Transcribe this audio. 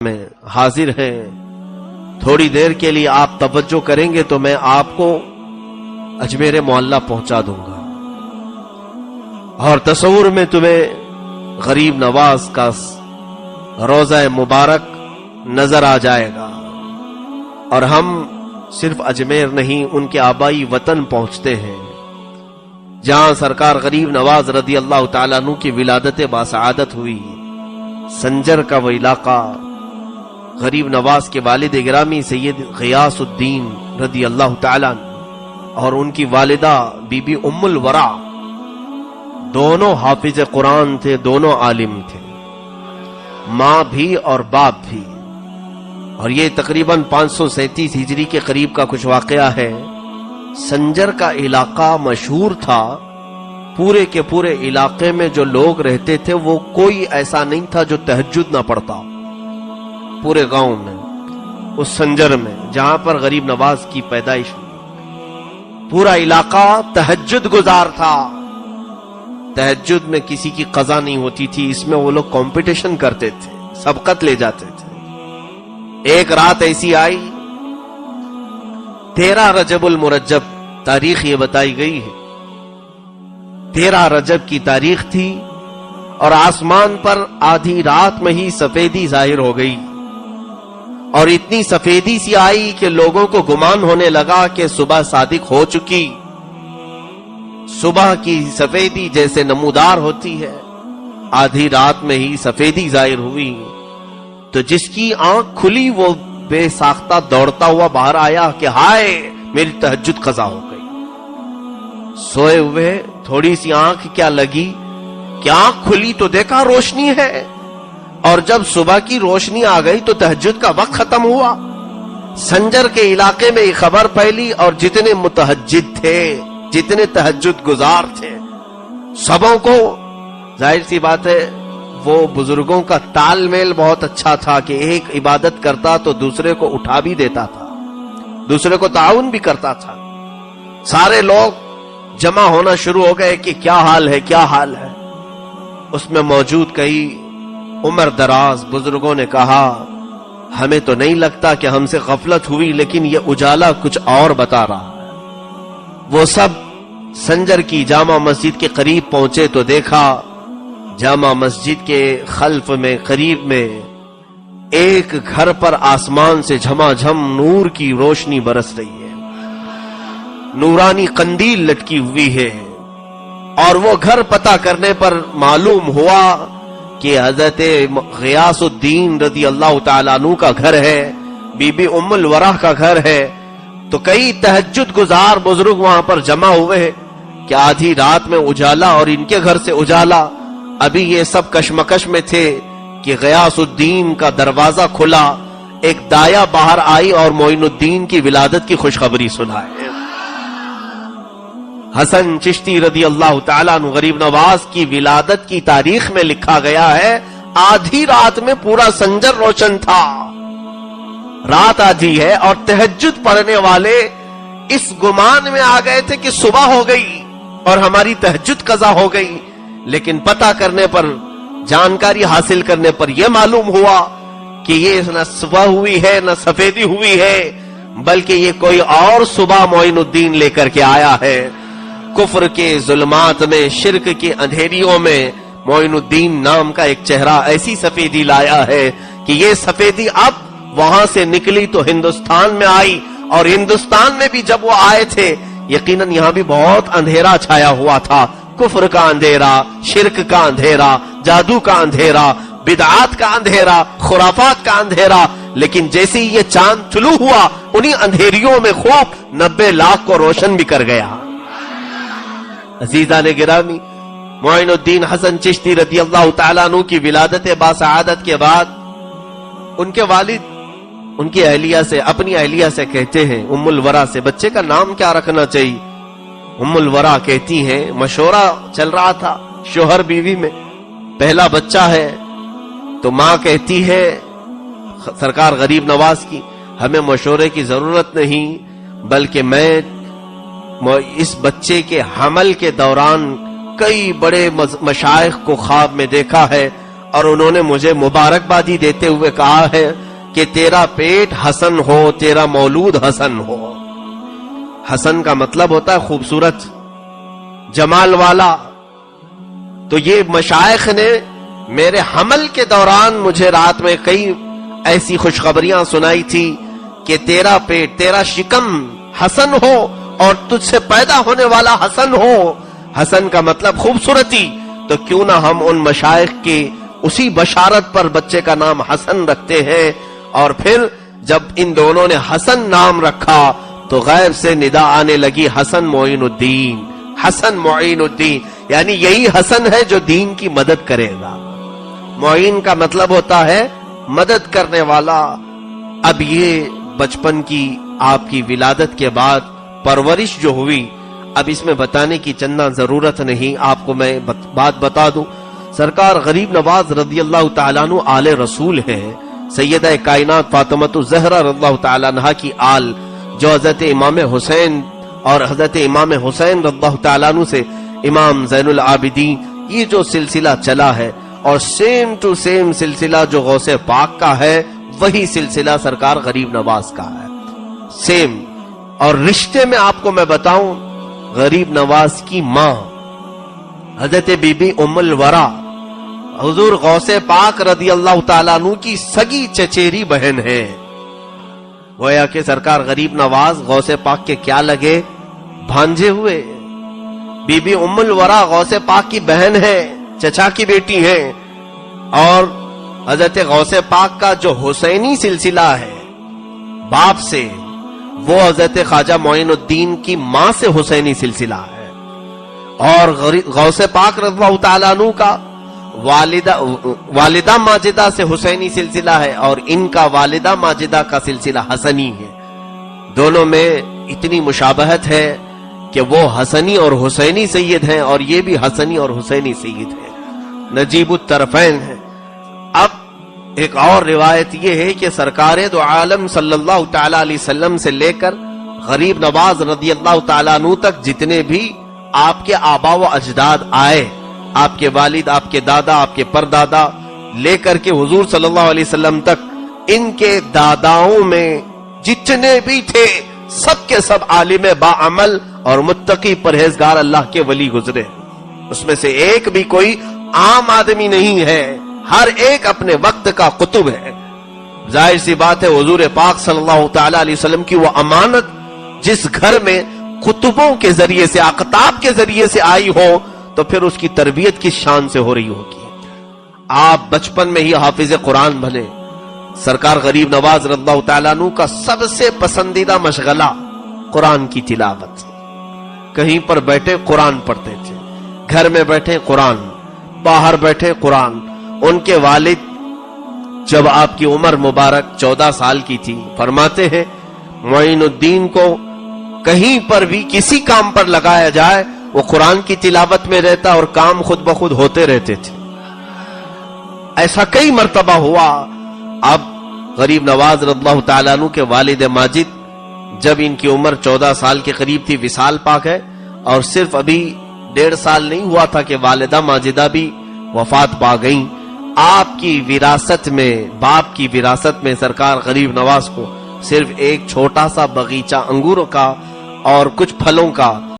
میں حاضر ہیں. تھوڑی دیر کے لیے آپ توجہ کریں گے تو میں آپ کو اجمیر معلیٰ پہنچا دوں گا اور تصور میں تمہیں غریب نواز کا روضہ مبارک نظر آ جائے گا. اور ہم صرف اجمیر نہیں، ان کے آبائی وطن پہنچتے ہیں جہاں سرکار غریب نواز رضی اللہ تعالیٰ عنہ کی ولادت باسعادت ہوئی. سنجر کا وہ علاقہ غریب نواز کے والد گرامی سید غیاث الدین رضی اللہ تعالیٰ اور ان کی والدہ بی بی ام الورا دونوں حافظ قرآن تھے، دونوں عالم تھے، ماں بھی اور باپ بھی. اور یہ تقریباً 537 ہجری کے قریب کا کچھ واقعہ ہے. سنجر کا علاقہ مشہور تھا، پورے کے پورے علاقے میں جو لوگ رہتے تھے وہ کوئی ایسا نہیں تھا جو تہجد نہ پڑھتا. پورے گاؤں میں، اس سنجر میں جہاں پر غریب نواز کی پیدائش ہوئی، پورا علاقہ تہجد گزار تھا. تہجد میں کسی کی قضا نہیں ہوتی تھی، اس میں وہ لوگ کمپٹیشن کرتے تھے، سبقت لے جاتے تھے. ایک رات ایسی آئی 13 رجب المرجب، تاریخ یہ بتائی گئی ہے، 13 رجب کی تاریخ تھی اور آسمان پر آدھی رات میں ہی سفیدی ظاہر ہو گئی. اور اتنی سفیدی سی آئی کہ لوگوں کو گمان ہونے لگا کہ صبح صادق ہو چکی. صبح کی سفیدی جیسے نمودار ہوتی ہے، آدھی رات میں ہی سفیدی ظاہر ہوئی. تو جس کی آنکھ کھلی وہ بے ساختہ دوڑتا ہوا باہر آیا کہ ہائے میری تہجد قضا ہو گئی. سوئے ہوئے تھوڑی سی آنکھ کیا لگی کہ آنکھ کھلی تو دیکھا روشنی ہے، اور جب صبح کی روشنی آ گئی تو تہجد کا وقت ختم ہوا. سنجر کے علاقے میں یہ خبر پھیلی اور جتنے متہجد تھے، جتنے تہجد گزار تھے، سبوں کو ظاہر سی بات ہے وہ بزرگوں کا تال میل بہت اچھا تھا کہ ایک عبادت کرتا تو دوسرے کو اٹھا بھی دیتا تھا، دوسرے کو تعاون بھی کرتا تھا. سارے لوگ جمع ہونا شروع ہو گئے کہ کیا حال ہے، کیا حال ہے. اس میں موجود کئی عمر دراز بزرگوں نے کہا ہمیں تو نہیں لگتا کہ ہم سے غفلت ہوئی، لیکن یہ اجالا کچھ اور بتا رہا ہے. وہ سب سنجر کی جامع مسجد کے قریب پہنچے تو دیکھا جامع مسجد کے خلف میں قریب میں ایک گھر پر آسمان سے جھما جھم نور کی روشنی برس رہی ہے، نورانی قندیل لٹکی ہوئی ہے. اور وہ گھر پتہ کرنے پر معلوم ہوا کہ حضرت غیاث الدین رضی اللہ تعالیٰ عنہ کا گھر ہے، بی بی ام الورا کا گھر ہے. تو کئی تہجد گزار بزرگ وہاں پر جمع ہوئے کہ آدھی رات میں اجالا اور ان کے گھر سے اجالا. ابھی یہ سب کشمکش میں تھے کہ غیاث الدین کا دروازہ کھلا، ایک دایا باہر آئی اور معین الدین کی ولادت کی خوشخبری سنائے. حسن چشتی رضی اللہ تعالیٰ عنہ غریب نواز کی ولادت کی تاریخ میں لکھا گیا ہے آدھی رات میں پورا سنجر روشن تھا. رات آدھی ہے اور تہجد پڑھنے والے اس گمان میں آ گئے تھے کہ صبح ہو گئی اور ہماری تہجد قضا ہو گئی. لیکن پتہ کرنے پر، جانکاری حاصل کرنے پر یہ معلوم ہوا کہ یہ نہ صبح ہوئی ہے نہ سفیدی ہوئی ہے، بلکہ یہ کوئی اور صبح معین الدین لے کر کے آیا ہے. کفر کے ظلمات میں، شرک کے اندھیریوں میں معین الدین نام کا ایک چہرہ ایسی سفیدی لایا ہے کہ یہ سفیدی اب وہاں سے نکلی تو ہندوستان میں آئی. اور ہندوستان میں بھی جب وہ آئے تھے یقیناً یہاں بھی بہت اندھیرا چھایا ہوا تھا، کفر کا اندھیرا، شرک کا اندھیرا، جادو کا اندھیرا، بدعات کا اندھیرا، خرافات کا اندھیرا. لیکن جیسے ہی یہ چاند طلوع ہوا انہی اندھیریوں میں خوب 90 لاکھ کو روشن بھی کر گیا. عزیزان گرامی، معین الدین حسن چشتی رضی اللہ تعالیٰ عنہ کی ولادت باسعادت کے بعد ان کے والد ان کی اہلیہ سے، اپنی اہلیہ سے کہتے ہیں، ام الورا سے، بچے کا نام کیا رکھنا چاہیے؟ ام الورا کہتی ہیں مشورہ چل رہا تھا شوہر بیوی میں، پہلا بچہ ہے تو ماں کہتی ہے سرکار غریب نواز کی ہمیں مشورے کی ضرورت نہیں، بلکہ میں اس بچے کے حمل کے دوران کئی بڑے مشائخ کو خواب میں دیکھا ہے اور انہوں نے مجھے مبارکبادی دیتے ہوئے کہا ہے کہ تیرا پیٹ حسن ہو، تیرا مولود حسن ہو۔ حسن کا مطلب ہوتا ہے خوبصورت، جمال والا۔ تو یہ مشائخ نے میرے حمل کے دوران مجھے رات میں کئی ایسی خوشخبریاں سنائی تھی کہ تیرا پیٹ، تیرا شکم حسن ہو اور تجھ سے پیدا ہونے والا حسن ہو۔ حسن کا مطلب خوبصورتی، تو کیوں نہ ہم ان مشائخ کی اسی بشارت پر بچے کا نام حسن رکھتے ہیں۔ اور پھر جب ان دونوں نے حسن نام رکھا تو غیب سے ندا آنے لگی حسن معین الدین، حسن معین الدین، یعنی یہی حسن ہے جو دین کی مدد کرے گا۔ معین کا مطلب ہوتا ہے مدد کرنے والا۔ اب یہ بچپن کی آپ کی ولادت کے بعد پرورش جو ہوئی، اب اس میں بتانے کی چندہ ضرورت نہیں، آپ کو میں بات بتا دوں۔ سرکار غریب نواز رضی اللہ تعالیٰ عنہ آل رسول ہے، سیدہ کائنات فاطمۃ الزہرا رضی اللہ تعالیٰ عنہ کی آل، جو حضرت امام حسین اور حضرت امام حسین رضی اللہ تعالیٰ عنہ سے امام زین العابدین، یہ جو سلسلہ چلا ہے، اور سیم ٹو سیم سلسلہ جو غوث پاک کا ہے وہی سلسلہ سرکار غریب نواز کا ہے، سیم۔ اور رشتے میں آپ کو میں بتاؤں، غریب نواز کی ماں حضرت بی بی ام الورا حضور غوث پاک رضی اللہ تعالیٰ عنہ کی سگی چچیری بہن ہے۔ گویا کہ سرکار غریب نواز غوث پاک کے کیا لگے؟ بھانجے ہوئے۔ بی بی ام الورا غوث پاک کی بہن ہے، چچا کی بیٹی ہیں، اور حضرت غوث پاک کا جو حسینی سلسلہ ہے باپ سے، وہ حضرت خواجہ معین الدین کی ماں سے حسینی سلسلہ ہے۔ اور غوث پاک رضی اللہ تعالیٰ عنہ کا والدہ ماجدہ سے حسینی سلسلہ ہے، اور ان کا والدہ ماجدہ کا سلسلہ حسنی ہے۔ دونوں میں اتنی مشابہت ہے کہ وہ حسنی اور حسینی سید ہیں، اور یہ بھی حسنی اور حسینی سید ہیں، نجیب الطرفین ہیں۔ اب ایک اور روایت یہ ہے کہ سرکار دو عالم صلی اللہ تعالیٰ علیہ وسلم سے لے کر غریب نواز رضی اللہ تعالیٰ عنہ تک جتنے بھی آپ کے آبا و اجداد آئے، آپ کے والد، آپ کے دادا، آپ کے پردادا، لے کر کے حضور صلی اللہ علیہ وسلم تک، ان کے داداؤں میں جتنے بھی تھے سب کے سب عالم باعمل اور متقی پرہیزگار اللہ کے ولی گزرے۔ اس میں سے ایک بھی کوئی عام آدمی نہیں ہے، ہر ایک اپنے وقت کا قطب ہے۔ ظاہر سی بات ہے حضور پاک صلی اللہ تعالیٰ علیہ وسلم کی وہ امانت جس گھر میں قطبوں کے ذریعے سے، اقطاب کے ذریعے سے آئی ہو، تو پھر اس کی تربیت کس شان سے ہو رہی ہوگی۔ آپ بچپن میں ہی حافظ قرآن بنے۔ سرکار غریب نواز رضی اللہ تعالیٰ عنہ کا سب سے پسندیدہ مشغلہ قرآن کی تلاوت، کہیں پر بیٹھے قرآن پڑھتے تھے، گھر میں بیٹھے قرآن، باہر بیٹھے قرآن۔ ان کے والد جب آپ کی عمر مبارک 14 سال کی تھی، فرماتے ہیں معین الدین کو کہیں پر بھی کسی کام پر لگایا جائے وہ قرآن کی تلاوت میں رہتا اور کام خود بخود ہوتے رہتے تھے۔ ایسا کئی مرتبہ ہوا۔ اب غریب نواز رضی اللہ تعالیٰ عنہ کے والد ماجد جب ان کی عمر 14 سال کے قریب تھی، وصال پاک ہے، اور صرف ابھی 1.5 سال نہیں ہوا تھا کہ والدہ ماجدہ بھی وفات پا گئیں۔ آپ کی وراثت میں، باپ کی وراثت میں سرکار غریب نواز کو صرف ایک چھوٹا سا باغیچہ انگوروں کا اور کچھ پھلوں کا